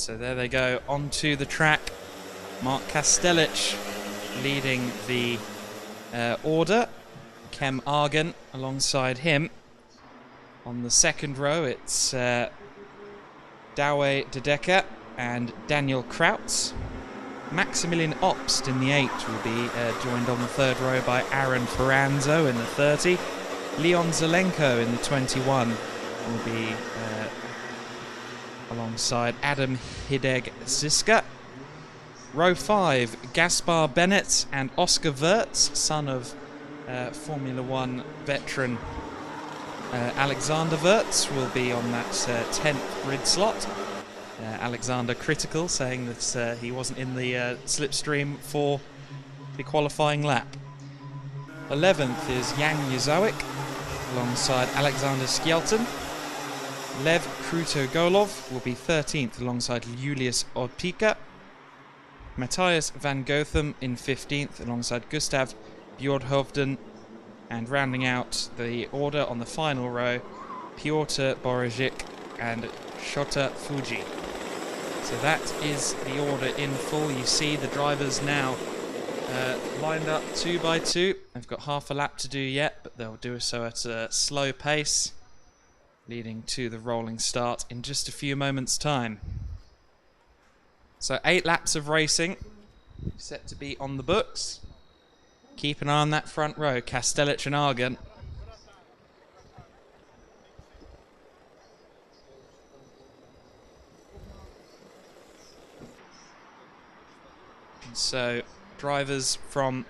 So there they go onto the track. Mark Kastelic leading the order. Kem Argen alongside him. On the second row, it's Douwe de Decker and Daniel Krautz. Maximilian Obst in the 8 will be joined on the third row by Aaron Ferranzo in the 30. Leon Zelenko in the 21 will be alongside Adam Hideg Ziska. Row 5, Gaspar Bennett and Oscar Wirtz, son of Formula 1 veteran Alexander Wirtz, will be on that 10th grid slot. Alexander critical, saying that he wasn't in the slipstream for the qualifying lap. 11th is Jan Juzovic alongside Alexander Skjelton. Lev Krutogolov will be 13th alongside Julius Opika. Matthias van Gotham in 15th alongside Gustav Bjordhovden. And rounding out the order on the final row, Piotr Borozic and Shota Fuji. So that is the order in full. You see the drivers now lined up 2 by 2. They've got half a lap to do yet, but they'll do so at a slow pace, leading to the rolling start in just a few moments' time. So 8 laps of racing set to be on the books. Keep an eye on that front row, Kastelic and Argen. So drivers from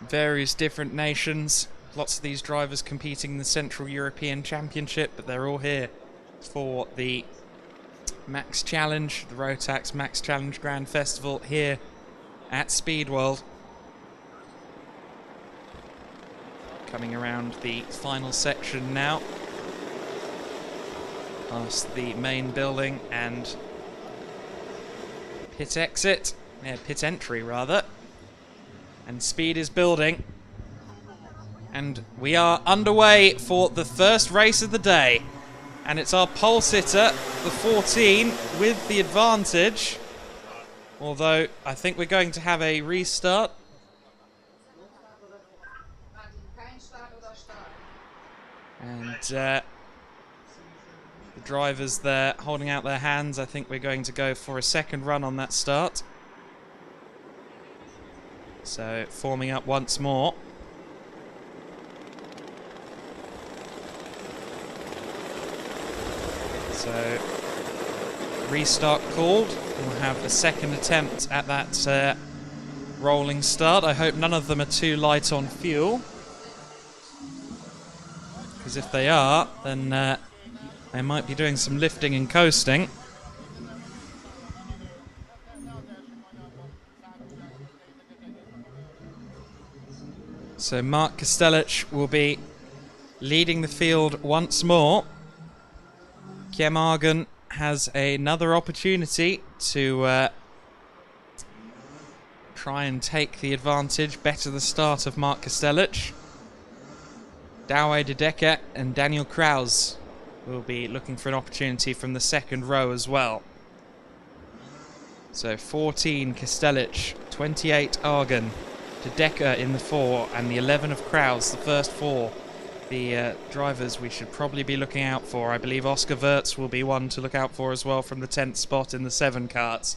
various different nations. Lots of these drivers competing in the Central European Championship, but they're all here for the Max Challenge, the Rotax Max Challenge Grand Festival here at Speed World. Coming around the final section now, past the main building and pit exit, pit entry rather, and speed is building, and we are underway for the first race of the day, and it's our pole sitter, the 14, with the advantage, although I think we're going to have a restart. And the drivers there holding out their hands. I think we're going to go for a second run on that start. So forming up once more. So restart called. We'll have a second attempt at that rolling start. I hope none of them are too light on fuel. Because if they are, then they might be doing some lifting and coasting. So Mark Kastelic will be leading the field once more. Kem Argen has another opportunity to try and take the advantage, better the start of Mark Kastelic. Douwe de Decker and Daniel Kraus will be looking for an opportunity from the second row as well. So 14 Kastelic, 28 Argen, de Decker in the 4, and the 11 of Kraus, the first 4. The drivers we should probably be looking out for. I believe Oscar Wirtz will be one to look out for as well from the 10th spot in the 7 karts.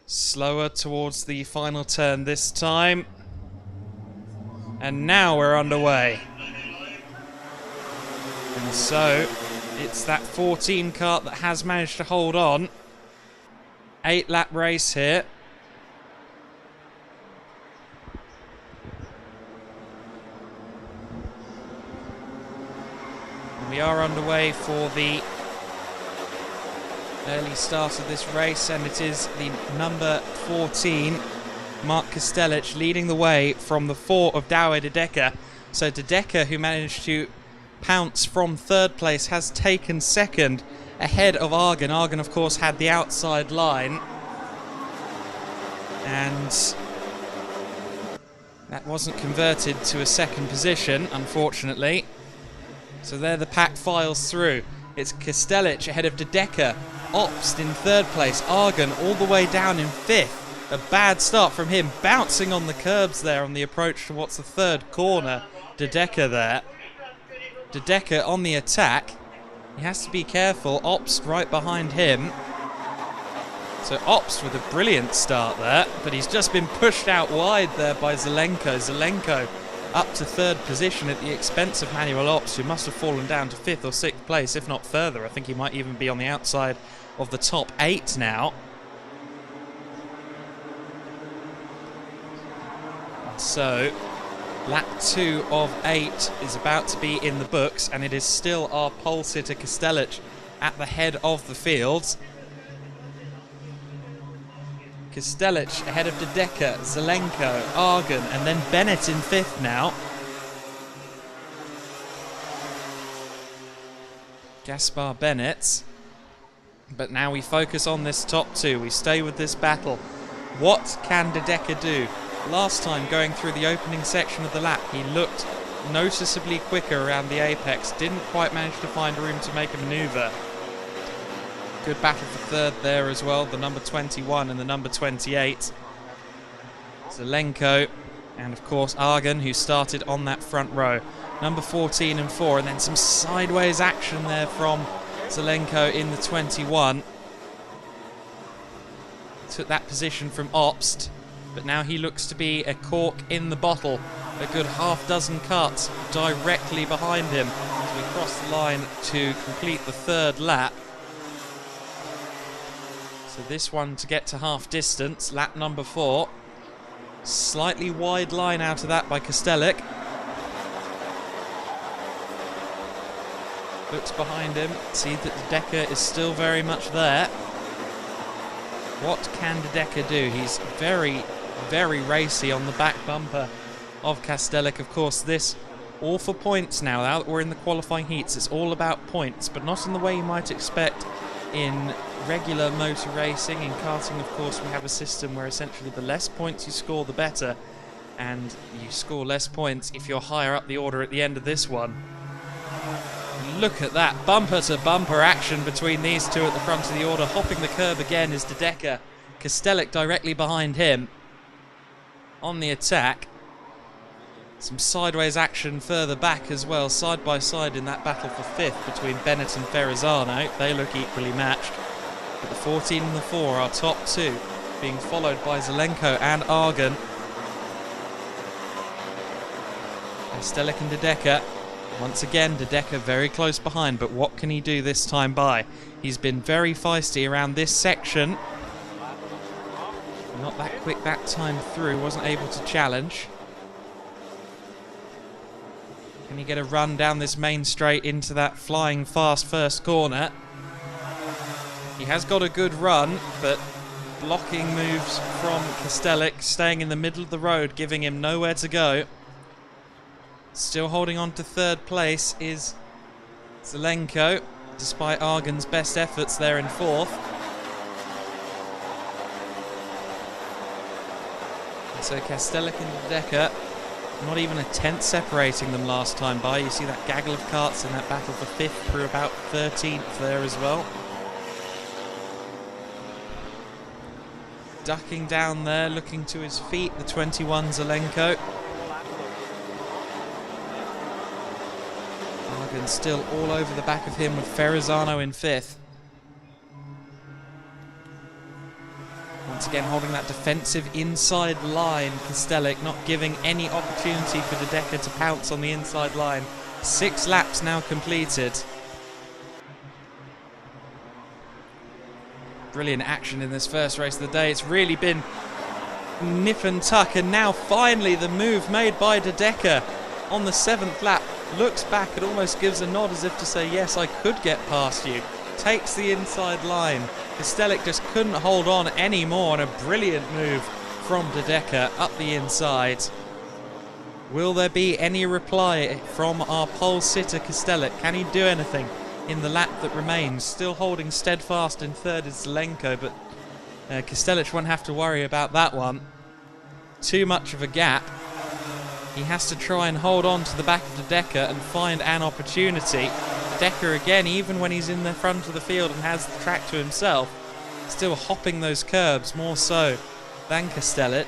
Slower towards the final turn this time. And now we're underway. And so it's that 14 kart that has managed to hold on. 8-lap race here. And we are underway for the early start of this race, and it is the number 14, Mark Kastelic, leading the way from the 4 of Douwe de Decker. So de Decker, who managed to pounce from 3rd place, has taken 2nd ahead of Argen. Argen, of course, had the outside line. And that wasn't converted to a 2nd position, unfortunately. So there the pack files through. It's Kostelic ahead of De Decker. Obst in third place. Argon all the way down in fifth. A bad start from him, bouncing on the curbs there on the approach to what's the third corner. De Decker there. De Decker on the attack. He has to be careful. Obst right behind him. So Obst with a brilliant start there, but he's just been pushed out wide there by Zelenko. Zelenko up to third position at the expense of Manuel Obst, who must have fallen down to fifth or sixth place, if not further. I think he might even be on the outside of the top 8 now. So lap 2 of 8 is about to be in the books, and it is still our pole sitter Kostelic at the head of the field. Kostelic ahead of De Decker, Zelenko, Argon, and then Bennett in fifth now. Gaspar Bennett. But now we focus on this top 2. We stay with this battle. What can De Decker do? Last time going through the opening section of the lap, he looked noticeably quicker around the apex. Didn't quite manage to find room to make a manoeuvre. Good battle for third there as well, the number 21 and the number 28. Zelenko and of course Argon, who started on that front row. Number 14 and 4, and then some sideways action there from Zelenko in the 21. Took that position from Obst, but now he looks to be a cork in the bottle. A good half dozen carts directly behind him as we cross the line to complete the third lap. So this one to get to half distance, lap number 4. Slightly wide line out of that by Kostelic. Looks behind him, see that De Decker is still very much there. What can De Decker do? He's very, very racy on the back bumper of Kostelic. Of course, this all for points now. Now that we're in the qualifying heats, it's all about points, but not in the way you might expect in regular motor racing. In karting, of course, we have a system where essentially the less points you score, the better, and you score less points if you're higher up the order at the end of this one. Look at that bumper-to-bumper action between these two at the front of the order. Hopping the curb again is De Decker. Kostelic directly behind him on the attack. Some sideways action further back as well, side by side in that battle for fifth between Bennett and Ferrazzano. They look equally matched. But the 14 and the 4 are top 2, being followed by Zelenko and Argon. Kostelic and De Decker. Once again, De Decker very close behind, but what can he do this time by? He's been very feisty around this section. Not that quick that time through, wasn't able to challenge. Can he get a run down this main straight into that flying fast first corner? He has got a good run, but blocking moves from Kostelic, staying in the middle of the road, giving him nowhere to go. Still holding on to third place is Zelenko, despite Argon's best efforts there in fourth. And so Kostelic and De Decker, not even a tenth separating them last time by. You see that gaggle of karts in that battle for fifth through about 13th there as well. Ducking down there, looking to his feet, the 21 Zelenko. Argon still all over the back of him with Ferrazzano in fifth. Once again holding that defensive inside line, Kostelic not giving any opportunity for De Decker to pounce on the inside line. 6 laps now completed. Brilliant action in this first race of the day. It's really been nip and tuck, and now finally the move made by De Decker on the 7th lap. Looks back and almost gives a nod as if to say, yes, I could get past you. Takes the inside line. Kostelic just couldn't hold on anymore, and a brilliant move from De Decker up the inside. Will there be any reply from our pole sitter Kostelic? Can he do anything in the lap that remains? Still holding steadfast in third is Zelenko, but Kostelic won't have to worry about that one. Too much of a gap. He has to try and hold on to the back of De Decker and find an opportunity. Decker again, even when he's in the front of the field and has the track to himself, still hopping those curbs more so than Kostelic.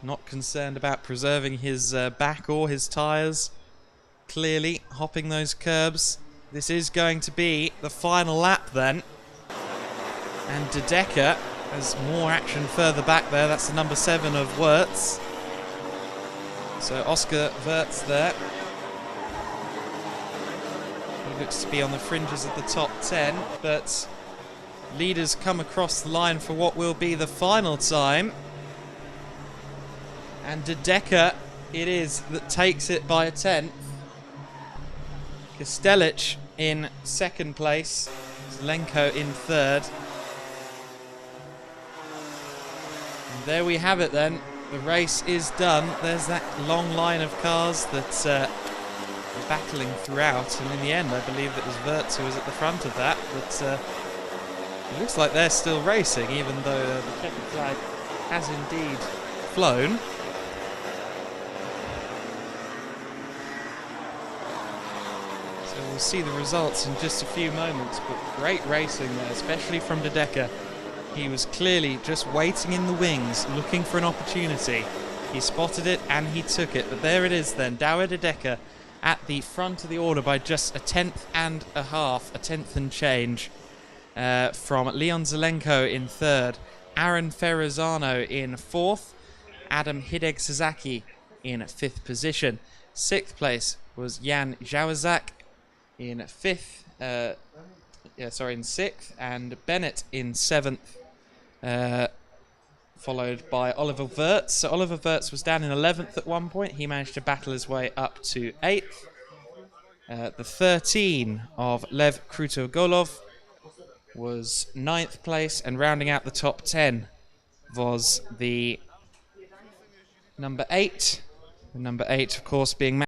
Not concerned about preserving his back or his tyres. Clearly hopping those curbs. This is going to be the final lap then. And De Decker has more action further back there. That's the number 7 of Wirtz. So Oscar Wirtz there. He looks to be on the fringes of the top 10, but leaders come across the line for what will be the final time. And De Decker it is that takes it by a 10th. Kostelic in second place, Zelenko in third. And there we have it then. The race is done. There's that long line of cars that were battling throughout, and in the end I believe it was Wirtz who was at the front of that, but it looks like they're still racing, even though the checkered flag has indeed flown. So we'll see the results in just a few moments, but great racing there, especially from De Decker. He was clearly just waiting in the wings, looking for an opportunity. He spotted it and he took it. But there it is then, Douwe De Decker at the front of the order by just a 10th and a half, a 10th and change, from Leon Zelenko in third, Aaron Ferrazzano in fourth, Adam Hideg-Sasaki in fifth position. Sixth place was Jan Jałazak in in sixth, and Bennett in seventh. Followed by Oliver Wirtz. So Oliver Wirtz was down in 11th at one point. He managed to battle his way up to 8th. The 13 of Lev Krutogolov was 9th place, and rounding out the top 10 was the number 8. The number 8, of course, being